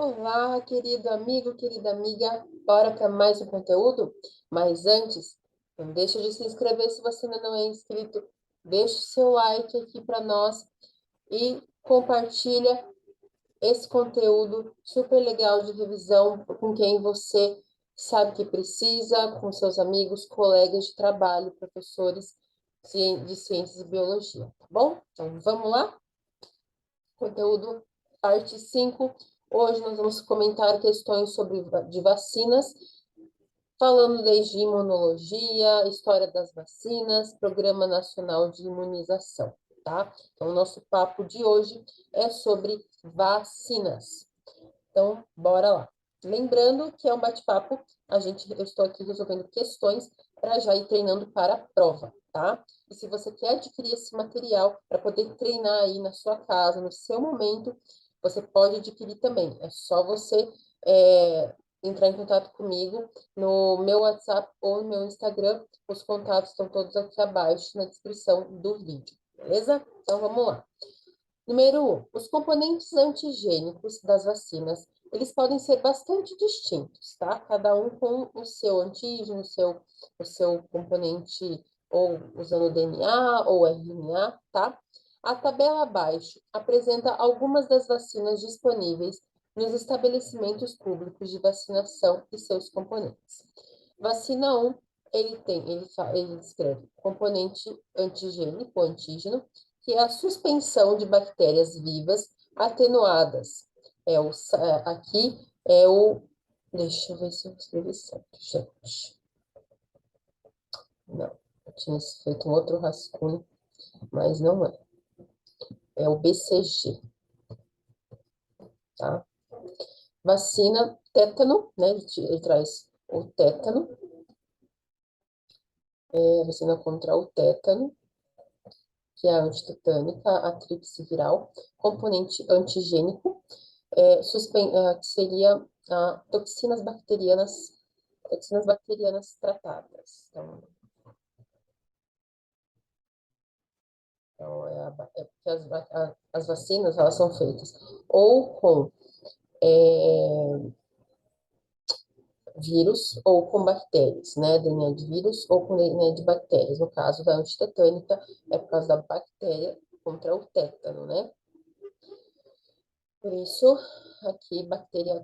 Olá, querido amigo, querida amiga, bora para mais um conteúdo? Mas antes, não deixa de se inscrever se você ainda não é inscrito, deixa o seu like aqui para nós e compartilha esse conteúdo super legal de revisão com quem você sabe que precisa, com seus amigos, colegas de trabalho, professores de ciências e biologia, tá bom? Então vamos lá? Conteúdo parte 5. Hoje nós vamos comentar questões de vacinas, falando desde imunologia, história das vacinas, Programa Nacional de Imunização, tá? Então, o nosso papo de hoje é sobre vacinas. Então, bora lá. Lembrando que é um bate-papo, eu estou aqui resolvendo questões para já ir treinando para a prova, tá? E se você quer adquirir esse material para poder treinar aí na sua casa, no seu momento, você pode adquirir também. É só você entrar em contato comigo no meu WhatsApp ou no meu Instagram. Os contatos estão todos aqui abaixo na descrição do vídeo, beleza? Então, vamos lá. Número 1, os componentes antigênicos das vacinas, eles podem ser bastante distintos, tá? Cada um com o seu antígeno, o seu componente, ou usando DNA ou RNA, tá? A tabela abaixo apresenta algumas das vacinas disponíveis nos estabelecimentos públicos de vacinação e seus componentes. Vacina 1, ele descreve componente antigênico, antígeno, que é a suspensão de bactérias vivas atenuadas. Aqui é o. Deixa eu ver se eu escrevi certo, gente. Não, eu tinha feito um outro rascunho, mas não é. É o BCG, tá? Vacina tétano, né? Ele traz o tétano, vacina contra o tétano, que é a antitetânica, a tríplice viral, componente antigênico, que seria toxinas bacterianas tratadas. Porque as vacinas, elas são feitas ou com vírus ou com bactérias, né? DNA de vírus ou com DNA de bactérias. No caso da antitetânica, é por causa da bactéria contra o tétano, né? Por isso, aqui,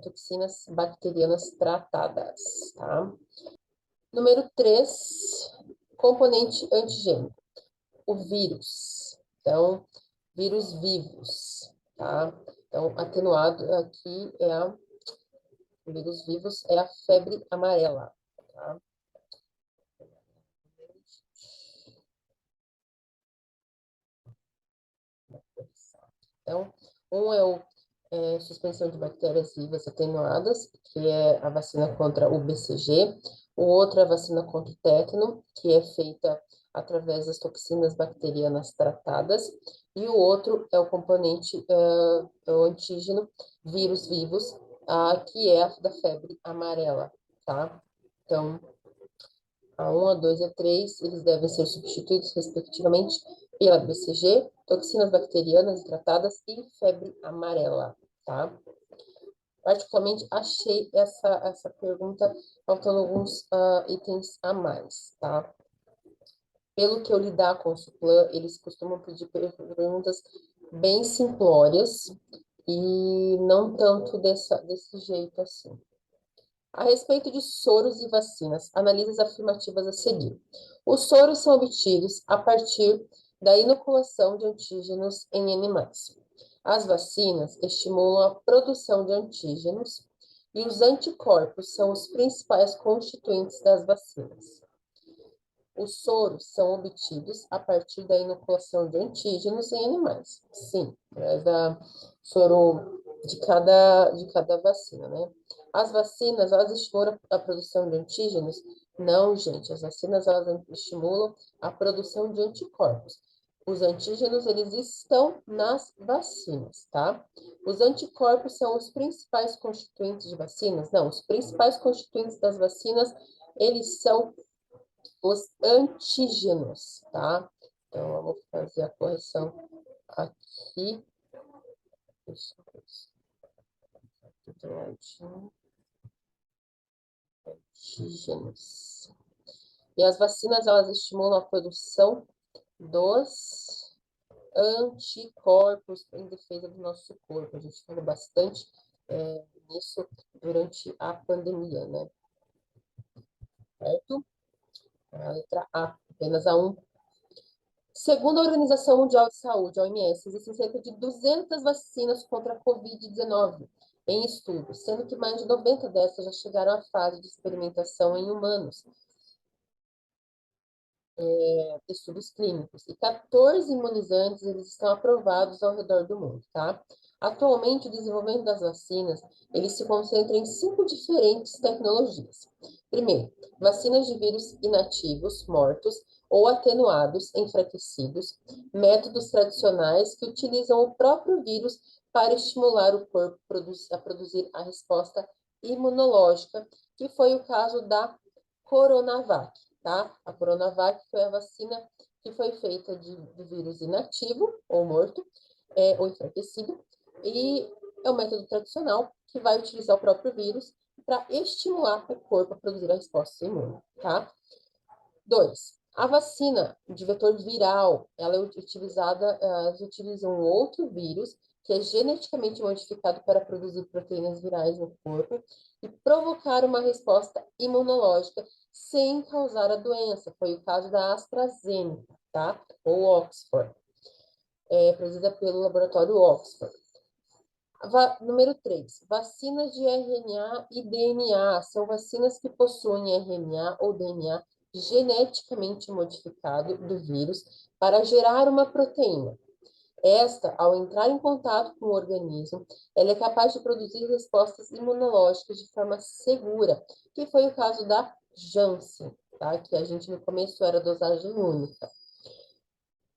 toxinas bacterianas tratadas, tá? Número 3, componente antigênico, o vírus. Então, vírus vivos, tá? Então, atenuado aqui o vírus vivos é a febre amarela, tá? Então, um é o suspensão de bactérias vivas atenuadas, que é a vacina contra o BCG. O outro é a vacina contra o tétano, que é feita através das toxinas bacterianas tratadas. E o outro é o componente, o antígeno, vírus vivos, que é a da febre amarela, tá? Então, a 1, a 2 e a 3, eles devem ser substituídos, respectivamente, pela BCG, toxinas bacterianas tratadas e febre amarela, tá? Particularmente, achei essa pergunta faltando alguns itens a mais, tá? Pelo que eu lidar com o Suplan, eles costumam pedir perguntas bem simplórias e não tanto desse jeito assim. A respeito de soros e vacinas, analise as afirmativas a seguir. Os soros são obtidos a partir da inoculação de antígenos em animais. As vacinas estimulam a produção de antígenos e os anticorpos são os principais constituintes das vacinas. Os soros são obtidos a partir da inoculação de antígenos em animais. Sim, através da soro de cada vacina, né? As vacinas, elas estimulam a produção de antígenos? Não, gente, as vacinas, elas estimulam a produção de anticorpos. Os antígenos, eles estão nas vacinas, tá? Os anticorpos são os principais constituintes de vacinas? Não, os principais constituintes das vacinas, eles são os antígenos, tá? Então, eu vou fazer a correção aqui. Deixa eu ver. antígenos. E as vacinas, elas estimulam a produção dos anticorpos em defesa do nosso corpo. A gente falou bastante nisso durante a pandemia, né? Certo? A letra A, apenas a 1. Segundo a Organização Mundial de Saúde, a OMS, existem cerca de 200 vacinas contra a Covid-19 em estudo, sendo que mais de 90 dessas já chegaram à fase de experimentação em humanos, estudos clínicos. E 14 imunizantes, eles estão aprovados ao redor do mundo, tá? Atualmente, o desenvolvimento das vacinas, ele se concentra em 5 diferentes tecnologias. Primeiro, vacinas de vírus inativos, mortos, ou atenuados, enfraquecidos, métodos tradicionais que utilizam o próprio vírus para estimular o corpo a produzir a resposta imunológica, que foi o caso da Coronavac, tá? A Coronavac foi a vacina que foi feita de vírus inativo ou morto, ou enfraquecido, e é um método tradicional que vai utilizar o próprio vírus para estimular o corpo a produzir a resposta imune, tá? 2. A vacina de vetor viral, ela é utilizada, elas utilizam um outro vírus que é geneticamente modificado para produzir proteínas virais no corpo e provocar uma resposta imunológica sem causar a doença. Foi o caso da AstraZeneca, tá? Ou Oxford, produzida pelo laboratório Oxford. Número 3, vacinas de RNA e DNA. São vacinas que possuem RNA ou DNA geneticamente modificado do vírus para gerar uma proteína. Esta, ao entrar em contato com o organismo, ela é capaz de produzir respostas imunológicas de forma segura, que foi o caso da Janssen, tá? Que a gente no começo era dosagem única.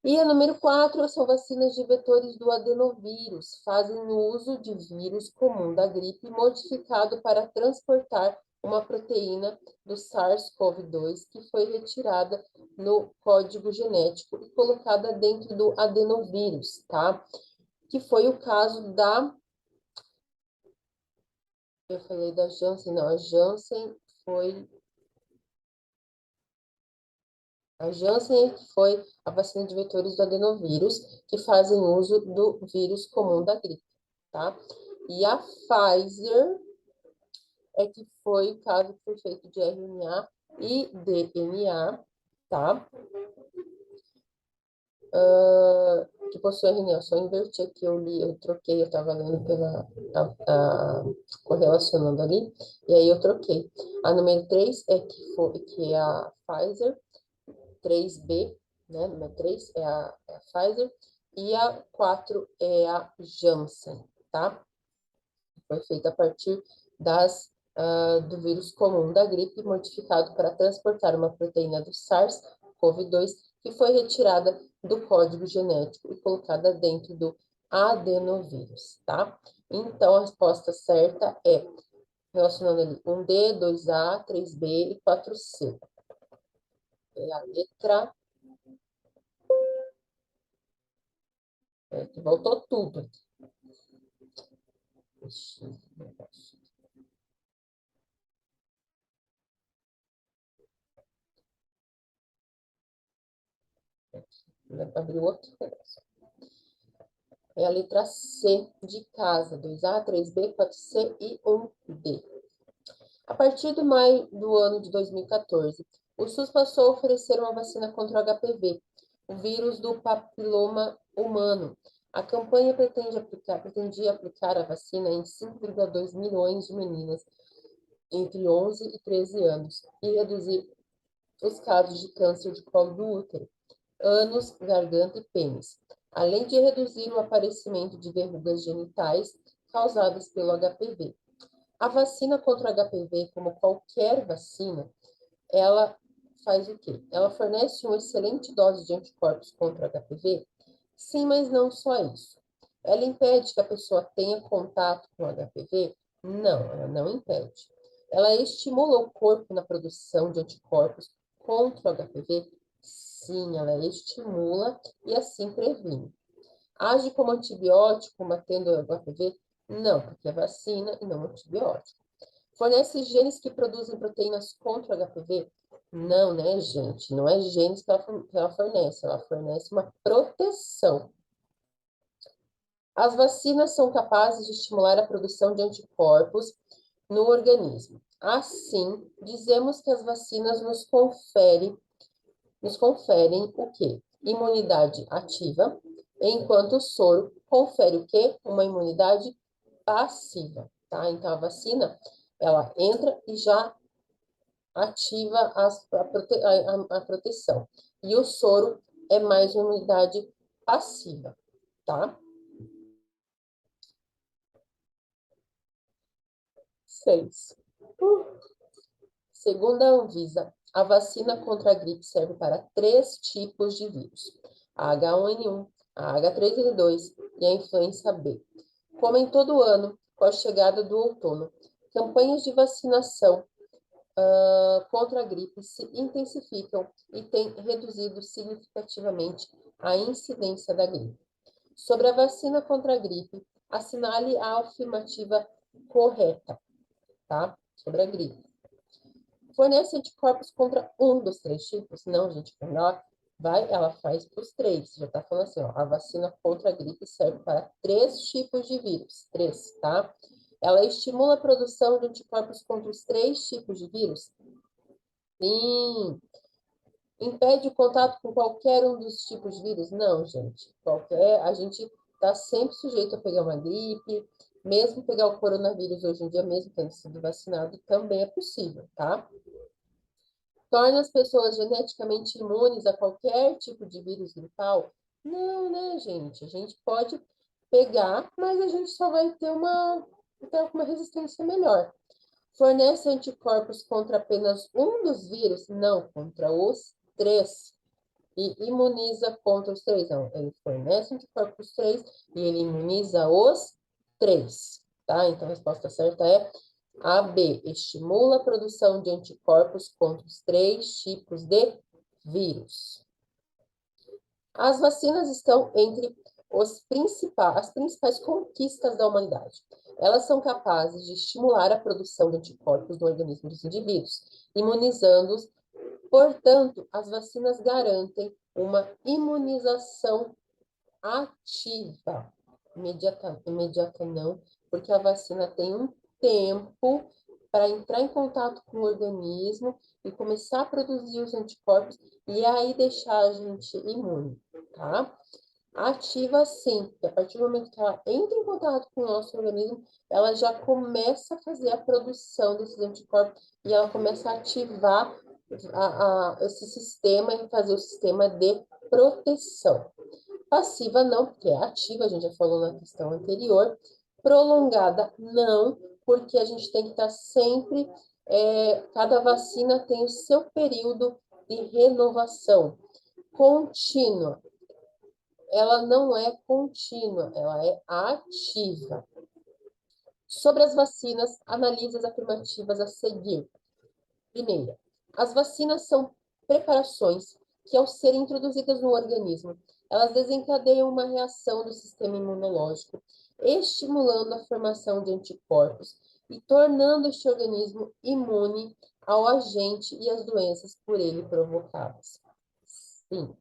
E a número 4 são vacinas de vetores do adenovírus, fazem uso de vírus comum da gripe modificado para transportar uma proteína do SARS-CoV-2 que foi retirada no código genético e colocada dentro do adenovírus, tá? Que foi o caso da... Eu falei da Janssen, não, a Janssen foi... A Janssen foi a vacina de vetores do adenovírus, que fazem uso do vírus comum da gripe, tá? E a Pfizer que foi o caso que foi feito de RNA e DNA, tá? Que possui RNA, só inverti aqui, eu troquei, eu estava lendo correlacionando ali, e aí eu troquei. A número 3 que é a Pfizer, 3B, né? Número 3 é a Pfizer, e a 4 é a Janssen, tá? Foi feita a partir do vírus comum da gripe, modificado para transportar uma proteína do SARS-CoV-2, que foi retirada do código genético e colocada dentro do adenovírus, tá? Então, a resposta certa é, relacionando ali, 1D, 2A, 3B e 4C. É a letra... que voltou tudo. Abrir outro negócio. É a letra C de casa, 2A, 3B, 4C e 1D. A partir de maio do ano de 2014, o SUS passou a oferecer uma vacina contra o HPV, o vírus do papiloma humano. A campanha pretendia aplicar a vacina em 5,2 milhões de meninas entre 11 e 13 anos e reduzir os casos de câncer de colo do útero, ânus, garganta e pênis, além de reduzir o aparecimento de verrugas genitais causadas pelo HPV. A vacina contra o HPV, como qualquer vacina, ela faz o quê? Ela fornece uma excelente dose de anticorpos contra o HPV? Sim, mas não só isso. Ela impede que a pessoa tenha contato com o HPV? Não, ela não impede. Ela estimula o corpo na produção de anticorpos contra o HPV? Sim, ela estimula e assim previne. Age como antibiótico, combatendo o HPV? Não, porque é vacina e não antibiótico. Fornece genes que produzem proteínas contra o HPV? Não, né, gente? Não é genes que ela fornece uma proteção. As vacinas são capazes de estimular a produção de anticorpos no organismo. Assim, dizemos que as vacinas nos conferem o quê? Imunidade ativa, enquanto o soro confere o quê? Uma imunidade passiva, tá? Então, a vacina, ela entra e já ativa a proteção. E o soro é mais uma imunidade passiva, tá? 6. Segundo a Anvisa, a vacina contra a gripe serve para 3 tipos de vírus: a H1N1, a H3N2 e a influenza B. Como em todo ano, com a chegada do outono, campanhas de vacinação contra a gripe se intensificam e têm reduzido significativamente a incidência da gripe. Sobre a vacina contra a gripe, assinale a afirmativa correta, tá? Sobre a gripe. Fornece anticorpos contra um dos 3 tipos? Não, gente, quando ela faz para os 3. Já está falando assim, ó, a vacina contra a gripe serve para 3 tipos de vírus. 3, tá? Ela estimula a produção de anticorpos contra os 3 tipos de vírus? Sim. Impede o contato com qualquer um dos tipos de vírus? Não, gente. A gente está sempre sujeito a pegar uma gripe, mesmo pegar o coronavírus hoje em dia, mesmo tendo sido vacinado, também é possível, tá? Torna as pessoas geneticamente imunes a qualquer tipo de vírus gripal? Não, né, gente? A gente pode pegar, mas a gente só vai ter uma resistência melhor. Fornece anticorpos contra apenas um dos vírus? Não, contra os 3. E imuniza contra os 3. Não, ele fornece anticorpos 3 e ele imuniza os 3. Tá? Então, a resposta certa é a B. Estimula a produção de anticorpos contra os 3 tipos de vírus. As vacinas estão entre as principais conquistas da humanidade. Elas são capazes de estimular a produção de anticorpos no organismo dos indivíduos, imunizando-os. Portanto, as vacinas garantem uma imunização ativa. Imediata não, porque a vacina tem um tempo para entrar em contato com o organismo e começar a produzir os anticorpos e aí deixar a gente imune, tá? Ativa sim, porque a partir do momento que ela entra em contato com o nosso organismo, ela já começa a fazer a produção desses anticorpos e ela começa a ativar esse sistema e fazer o sistema de proteção. Passiva não, porque é ativa, a gente já falou na questão anterior. Prolongada não, porque a gente tem que estar sempre, cada vacina tem o seu período de renovação. Contínua, ela não é contínua, ela é ativa. Sobre as vacinas, analise as afirmativas a seguir. Primeira, as vacinas são preparações que, ao serem introduzidas no organismo, elas desencadeiam uma reação do sistema imunológico, estimulando a formação de anticorpos e tornando este organismo imune ao agente e às doenças por ele provocadas. Sim.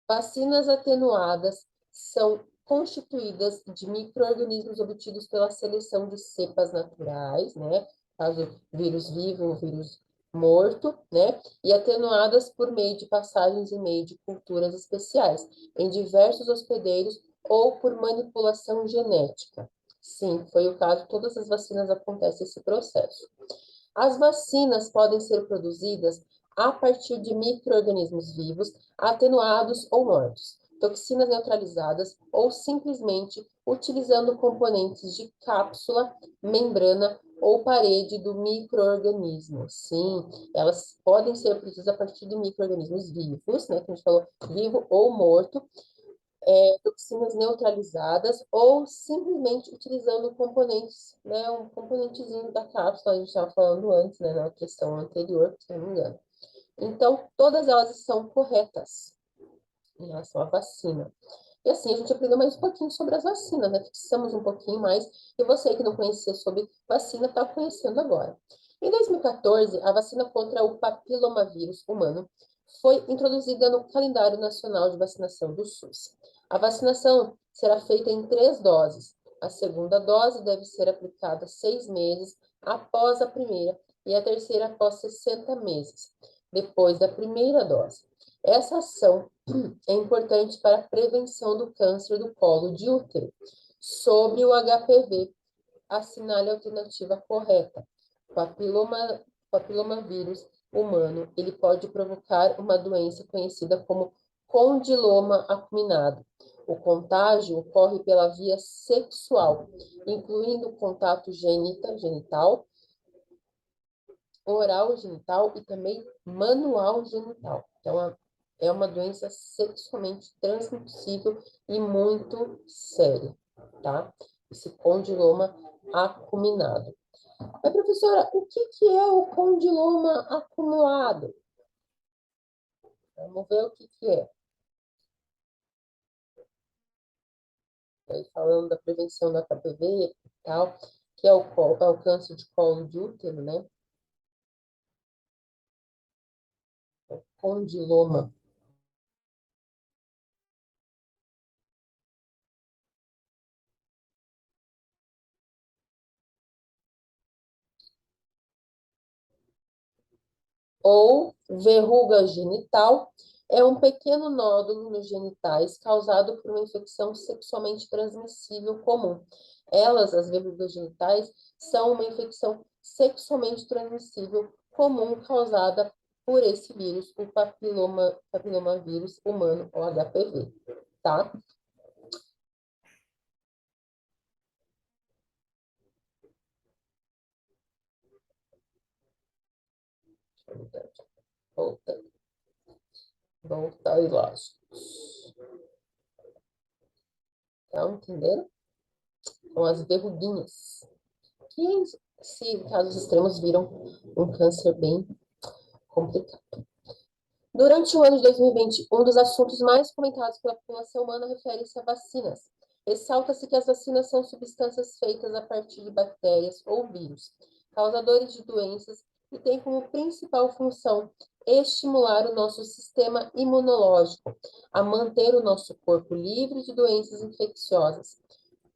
Vacinas atenuadas são constituídas de micro-organismos obtidos pela seleção de cepas naturais, né? Caso vírus vivo ou vírus morto, né? E atenuadas por meio de passagens em meio de culturas especiais, em diversos hospedeiros ou por manipulação genética. Sim, foi o caso, todas as vacinas acontece esse processo. As vacinas podem ser produzidas a partir de micro-organismos vivos, atenuados ou mortos, toxinas neutralizadas ou simplesmente utilizando componentes de cápsula, membrana ou parede do micro-organismo. Sim, elas podem ser produzidas a partir de micro-organismos vivos, né, que a gente falou, vivo ou morto, toxinas neutralizadas ou simplesmente utilizando componentes, né, um componentezinho da cápsula, a gente estava falando antes, né, na questão anterior, se não me engano. Então, todas elas são corretas em relação à vacina. E assim a gente aprendeu mais um pouquinho sobre as vacinas, né? Fixamos um pouquinho mais. E você que não conhecia sobre vacina, está conhecendo agora. Em 2014, a vacina contra o papilomavírus humano foi introduzida no calendário nacional de vacinação do SUS. A vacinação será feita em 3 doses. A segunda dose deve ser aplicada 6 meses após a primeira e a terceira após 60 meses, depois da primeira dose. Essa ação é importante para a prevenção do câncer do colo de útero. Sobre o HPV, assinale a alternativa correta. Papilomavírus humano, ele pode provocar uma doença conhecida como condiloma acuminado. O contágio ocorre pela via sexual, incluindo contato genital, oral genital e também manual genital. Então, é uma doença sexualmente transmissível e muito séria, tá? Esse condiloma acuminado. Mas, professora, o que é o condiloma acumulado? Vamos ver o que é. Aí, falando da prevenção da HPV e tal, que é o câncer de colo de útero, né? O condiloma. Ou verruga genital, é um pequeno nódulo nos genitais causado por uma infecção sexualmente transmissível comum. As verrugas genitais, são uma infecção sexualmente transmissível comum causada por esse vírus, o papilomavírus humano, ou HPV, tá? Volta, volta e lá. Então, entenderam? São as verruguinhas. Que, se em casos extremos, viram um câncer bem complicado. Durante o ano de 2020, um dos assuntos mais comentados pela população humana refere-se a vacinas. Ressalta-se que as vacinas são substâncias feitas a partir de bactérias ou vírus, causadores de doenças, e têm como principal função estimular o nosso sistema imunológico, a manter o nosso corpo livre de doenças infecciosas.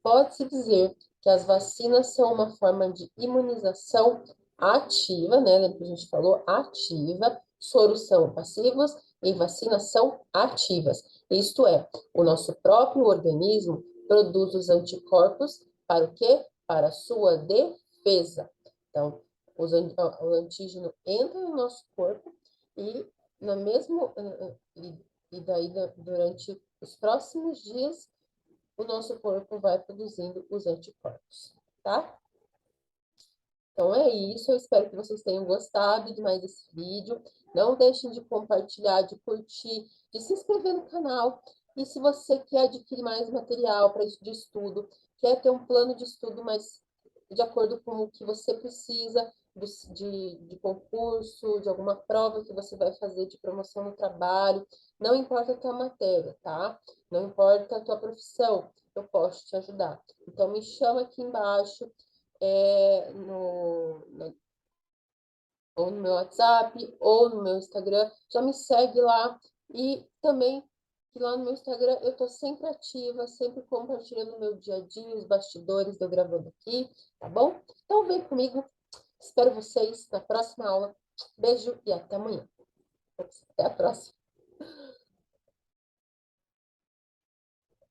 Pode-se dizer que as vacinas são uma forma de imunização ativa, né? Lembra que a gente falou ativa, soros são passivos e vacinas são ativas. Isto é, o nosso próprio organismo produz os anticorpos para o quê? Para a sua defesa. Então, o antígeno entra no nosso corpo e no mesmo e daí durante os próximos dias o nosso corpo vai produzindo os anticorpos, tá? Então é isso, eu espero que vocês tenham gostado de mais esse vídeo. Não deixem de compartilhar, de curtir, de se inscrever no canal. E se você quer adquirir mais material de estudo, quer ter um plano de estudo mais de acordo com o que você precisa de concurso, de alguma prova que você vai fazer de promoção no trabalho, não importa a tua matéria, tá? Não importa a tua profissão, eu posso te ajudar. Então me chama aqui embaixo, ou no meu WhatsApp, ou no meu Instagram. Já me segue lá. E também, que lá no meu Instagram eu tô sempre ativa, sempre compartilhando o meu dia a dia, os bastidores de eu gravando aqui, tá bom? Então vem comigo. Espero vocês na próxima aula. Beijo e até amanhã. Até a próxima.